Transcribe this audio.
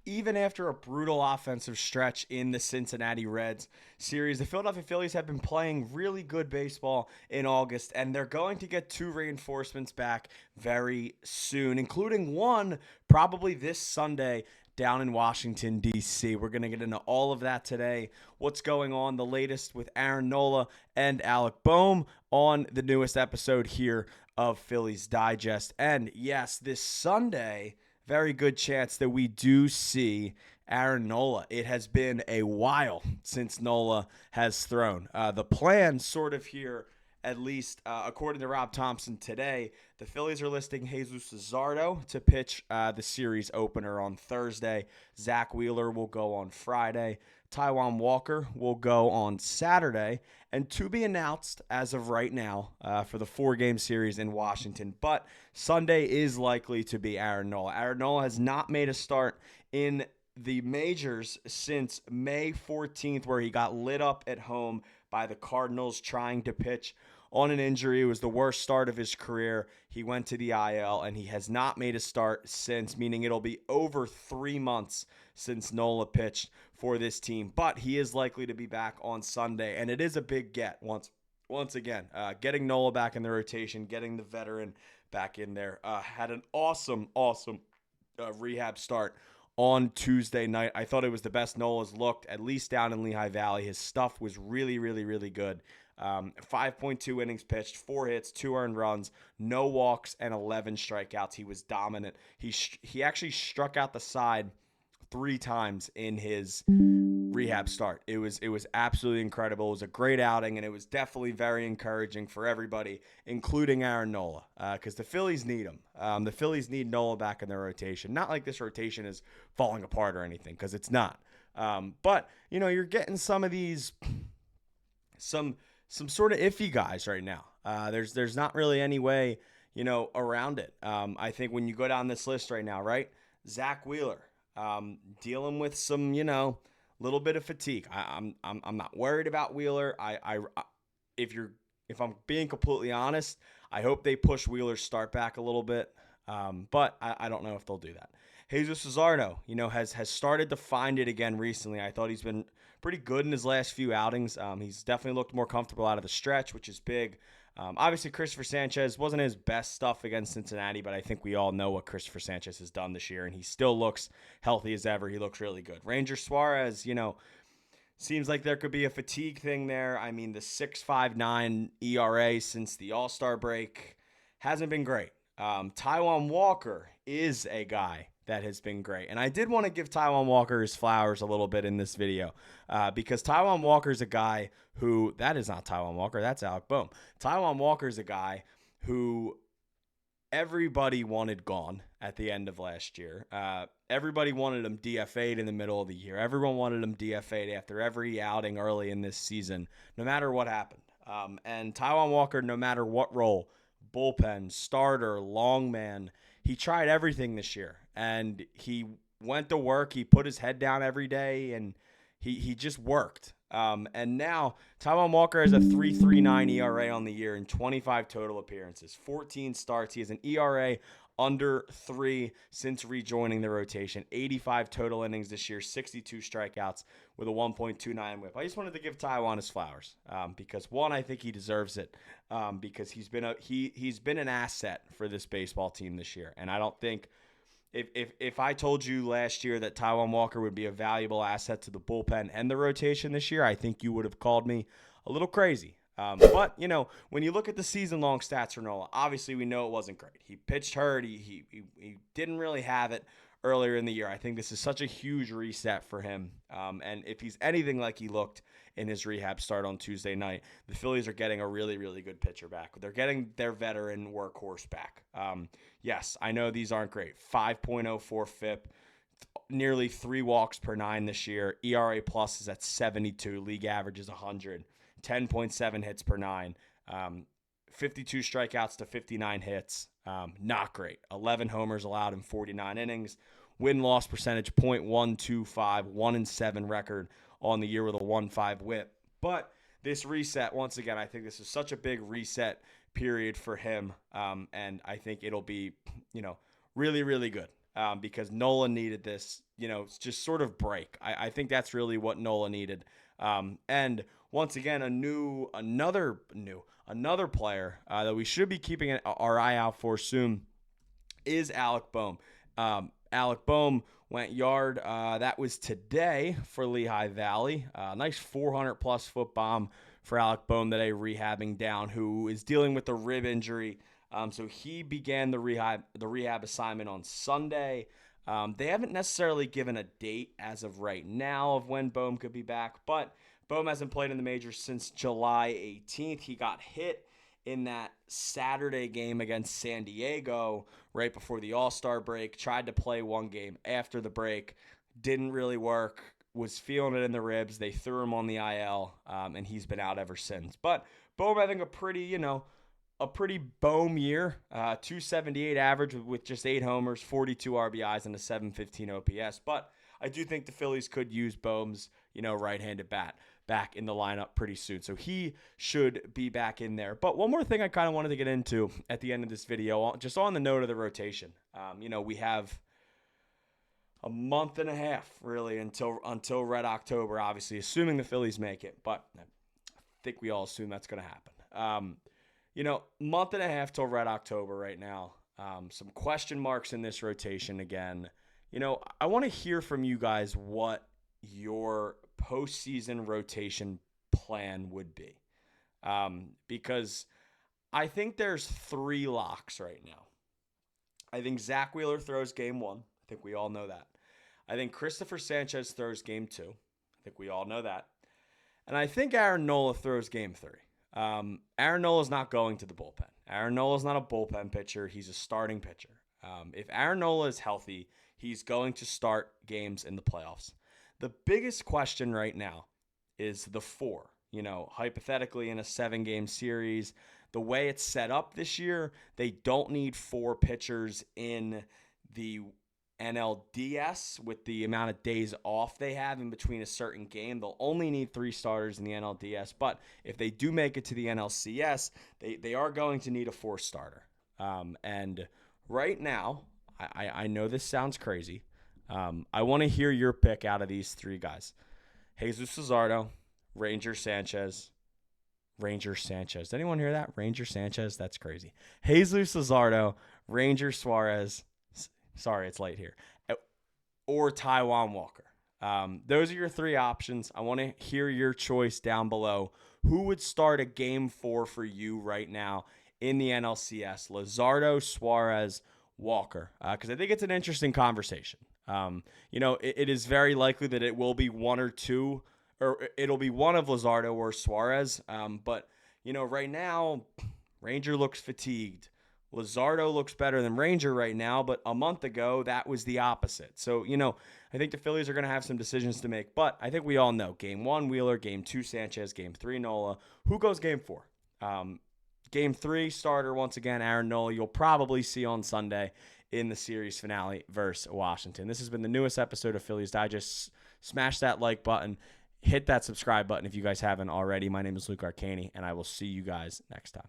Even after a brutal offensive stretch in the Cincinnati Reds series, the Philadelphia Phillies have been playing really good baseball in August, and they're going to get two reinforcements back very soon, including one probably this Sunday down in Washington, D.C. We're going to get into all of that today. What's going on, the latest with Aaron Nola and Alec Bohm on the newest episode here of Phillies Digest. And yes, this Sunday, very good chance that we do see Aaron Nola. It has been a while since Nola has thrown. The plan sort of here, at least according to Rob Thomson today, the Phillies are listing Jesus Luzardo to pitch the series opener on Thursday. Zack Wheeler will go on Friday. Taijuan Walker will go on Saturday. And to be announced as of right now for the four-game series in Washington. But Sunday is likely to be Aaron Nola. Aaron Nola has not made a start in the majors since May 14th, where he got lit up at home by the Cardinals trying to pitch on an injury. It was the worst start of his career. He went to the IL, and he has not made a start since, meaning it'll be over 3 months since Nola pitched for this team. But he is likely to be back on Sunday, and it is a big get once again. Getting Nola back in the rotation, getting the veteran back in there. Had an awesome rehab start on Tuesday night. I thought it was the best Nola's looked, at least down in Lehigh Valley. His stuff was really, really, really good. 5.2 innings pitched, 4 hits, 2 earned runs, no walks, and 11 strikeouts. He was dominant. He actually struck out the side 3 times in his rehab start. It was absolutely incredible. It was a great outing, and it was definitely very encouraging for everybody, including Aaron Nola, because the Phillies need him. The Phillies need Nola back in their rotation. Not like this rotation is falling apart or anything, because it's not. But you're getting some of these some sort of iffy guys right now. There's not really any way around it. I think when you go down this list right now, right? Zack Wheeler, dealing with some little bit of fatigue. I'm not worried about Wheeler. If I'm being completely honest, I hope they push Wheeler's start back a little bit. But I don't know if they'll do that. Jesus Luzardo, has started to find it again recently. I thought he's been pretty good in his last few outings. He's definitely looked more comfortable out of the stretch, which is big. Obviously, Christopher Sanchez wasn't his best stuff against Cincinnati, but I think we all know what Christopher Sanchez has done this year, and he still looks healthy as ever. He looks really good. Ranger Suarez, seems like there could be a fatigue thing there. I mean, the 6.59 ERA since the All-Star break hasn't been great. Taijuan Walker is a guy that has been great. And I did want to give Taijuan Walker his flowers a little bit in this video because Taijuan Walker is a guy who, that is not Taijuan Walker, that's Alec Bohm. Taijuan Walker is a guy who everybody wanted gone at the end of last year. Everybody wanted him DFA'd in the middle of the year. Everyone wanted him DFA'd after every outing early in this season, no matter what happened. And Taijuan Walker, no matter what role, bullpen, starter, long man, he tried everything this year, and he went to work. He put his head down every day, and he just worked. And now Taijuan Walker has a 3.39 ERA on the year and 25 total appearances, 14 starts. He has an ERA under 3 since rejoining the rotation, 85 total innings this year, 62 strikeouts with a 1.29 whip. I just wanted to give Taijuan his flowers because, one, I think he deserves it because he's been an asset for this baseball team this year. And I don't think if I told you last year that Taijuan Walker would be a valuable asset to the bullpen and the rotation this year, I think you would have called me a little crazy. But, when you look at the season-long stats for Nola, obviously we know it wasn't great. He pitched hurt. He didn't really have it earlier in the year. I think this is such a huge reset for him. And if he's anything like he looked in his rehab start on Tuesday night, the Phillies are getting a really, really good pitcher back. They're getting their veteran workhorse back. Yes, I know these aren't great. 5.04 FIP, nearly 3 walks per 9 this year. ERA plus is at 72. League average is 100. 10.7 hits per 9, 52 strikeouts to 59 hits. Not great. 11 homers allowed in 49 innings. Win-loss percentage, .125, 1-7 record on the year with a 1.5 whip. But this reset, once again, I think this is such a big reset period for him, and I think it'll be, really, really good. because Nola needed this, just sort of break. I think that's really what Nola needed. And once again, another player that we should be keeping our eye out for soon is Alec Bohm. Alec Bohm went yard. That was today for Lehigh Valley. Nice 400-plus foot bomb for Alec Bohm today, rehabbing down, who is dealing with a rib injury. So he began the rehab assignment on Sunday. They haven't necessarily given a date as of right now of when Bohm could be back, but Bohm hasn't played in the majors since July 18th. He got hit in that Saturday game against San Diego right before the All-Star break. Tried to play one game after the break. Didn't really work. Was feeling it in the ribs. They threw him on the IL, and he's been out ever since. But Bohm having a pretty Bohm year. 278 average with just 8 homers, 42 RBIs, and a 715 OPS. But I do think the Phillies could use Bohm's, right-handed bat back in the lineup pretty soon. So he should be back in there. But one more thing I kind of wanted to get into at the end of this video, just on the note of the rotation. We have a month and a half, really, until Red October, obviously, assuming the Phillies make it. But I think we all assume that's going to happen. Month and a half till Red October right now. Some question marks in this rotation again. I want to hear from you guys what your postseason rotation plan would be. Because I think there's 3 locks right now. I think Zack Wheeler throws game 1. I think we all know that. I think Christopher Sanchez throws game 2. I think we all know that. And I think Aaron Nola throws game 3. Aaron Nola's not going to the bullpen. Aaron Nola's not a bullpen pitcher. He's a starting pitcher. If Aaron Nola is healthy, he's going to start games in the playoffs. The biggest question right now is the 4. Hypothetically in a 7-game series, the way it's set up this year, they don't need 4 pitchers in the NLDS with the amount of days off they have in between a certain game. They'll only need 3 starters in the NLDS, but if they do make it to the NLCS, they are going to need a 4th starter. And right now, I know this sounds crazy. I want to hear your pick out of these 3 guys. Jesus Luzardo, Ranger Sanchez. Did anyone hear that? Ranger Sanchez? That's crazy. Jesus Luzardo, Ranger Suarez. Sorry, it's late here. Or Taijuan Walker. Those are your 3 options. I want to hear your choice down below. Who would start a game 4 for you right now in the NLCS? Luzardo, Suarez, Walker. Because I think it's an interesting conversation. It is very likely that it will be one or two, or it'll be one of Luzardo or Suarez. But right now, Ranger looks fatigued. Luzardo looks better than Ranger right now, but a month ago, that was the opposite. So, I think the Phillies are going to have some decisions to make, but I think we all know. Game 1, Wheeler. Game 2, Sanchez. Game 3, Nola. Who goes game 4? Game 3, starter, once again, Aaron Nola. You'll probably see on Sunday in the series finale versus Washington. This has been the newest episode of Phillies Digest. Smash that like button. Hit that subscribe button if you guys haven't already. My name is Luke Arcaini, and I will see you guys next time.